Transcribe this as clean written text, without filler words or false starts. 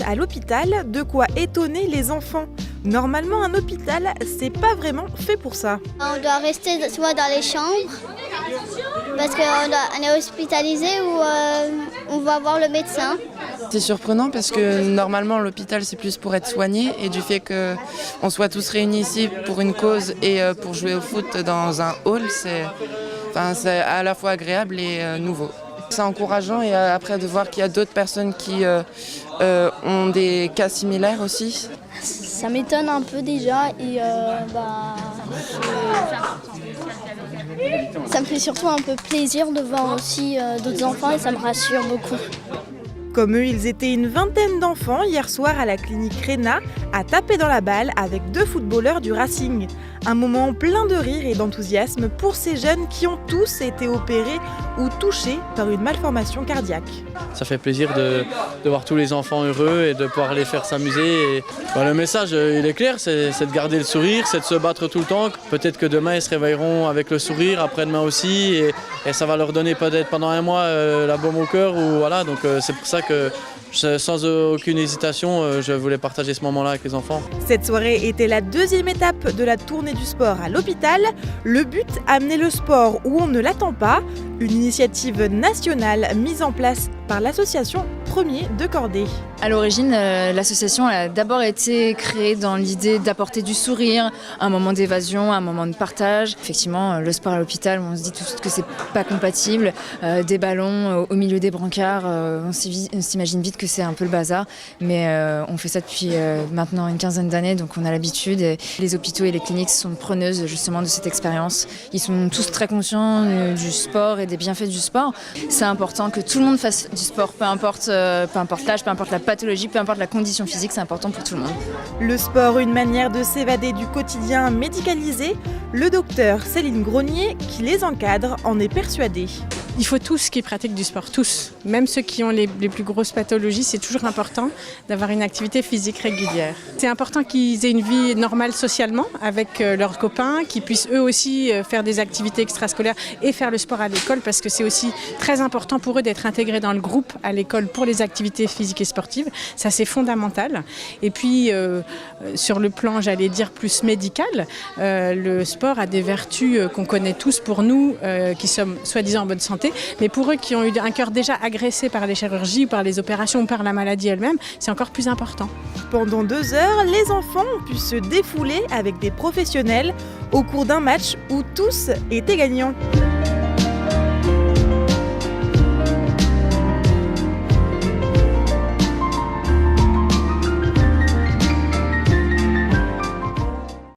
à l'hôpital, de quoi étonner les enfants. Normalement, un hôpital, c'est pas vraiment fait pour ça. On doit rester soit dans les chambres, parce qu'on est hospitalisé ou on va voir le médecin. C'est surprenant parce que normalement l'hôpital c'est plus pour être soigné et du fait qu'on soit tous réunis ici pour une cause et pour jouer au foot dans un hall, c'est à la fois agréable et nouveau. C'est encourageant et après de voir qu'il y a d'autres personnes qui ont des cas similaires aussi. Ça m'étonne un peu déjà et ça me fait surtout un peu plaisir de voir aussi d'autres enfants et ça me rassure beaucoup. Comme eux, ils étaient une vingtaine d'enfants hier soir à la clinique Réna à taper dans la balle avec 2 footballeurs du Racing. Un moment plein de rire et d'enthousiasme pour ces jeunes qui ont tous été opérés ou touchés par une malformation cardiaque. Ça fait plaisir de voir tous les enfants heureux et de pouvoir les faire s'amuser. Le message, il est clair, c'est de garder le sourire, c'est de se battre tout le temps. Peut-être que demain, ils se réveilleront avec le sourire, après-demain aussi, et ça va leur donner peut-être pendant un mois la baume au cœur. Donc c'est pour ça que sans aucune hésitation, je voulais partager ce moment-là avec les enfants. Cette soirée était la 2e étape de la tournée du sport à l'hôpital. Le but, amener le sport où on ne l'attend pas. Une initiative nationale mise en place par l'association Premier de Cordée. À l'origine, l'association a d'abord été créée dans l'idée d'apporter du sourire, un moment d'évasion, un moment de partage. Effectivement, le sport à l'hôpital, on se dit tout de suite que c'est pas compatible. Des ballons au milieu des brancards, on s'imagine vite que c'est un peu le bazar. Mais on fait ça depuis maintenant une quinzaine d'années, donc on a l'habitude. Et les hôpitaux et les cliniques sont preneuses justement de cette expérience. Ils sont tous très conscients du sport et des bienfaits du sport. C'est important que tout le monde fasse du sport, peu importe l'âge, peu importe la pathologie, peu importe la condition physique, c'est important pour tout le monde. Le sport, une manière de s'évader du quotidien médicalisé. Le docteur Céline Gronier, qui les encadre, en est persuadée. Il faut tous qui pratiquent du sport, tous. Même ceux qui ont les plus grosses pathologies, c'est toujours important d'avoir une activité physique régulière. C'est important qu'ils aient une vie normale socialement avec leurs copains, qu'ils puissent eux aussi faire des activités extrascolaires et faire le sport à l'école parce que c'est aussi très important pour eux d'être intégrés dans le groupe à l'école pour les activités physiques et sportives. Ça, c'est fondamental. Et puis, sur le plan, j'allais dire, plus médical, le sport a des vertus qu'on connaît tous pour nous qui sommes soi-disant en bonne santé. Mais pour eux qui ont eu un cœur déjà agressé par les chirurgies, par les opérations ou par la maladie elle-même, c'est encore plus important. Pendant 2 heures, les enfants ont pu se défouler avec des professionnels au cours d'un match où tous étaient gagnants.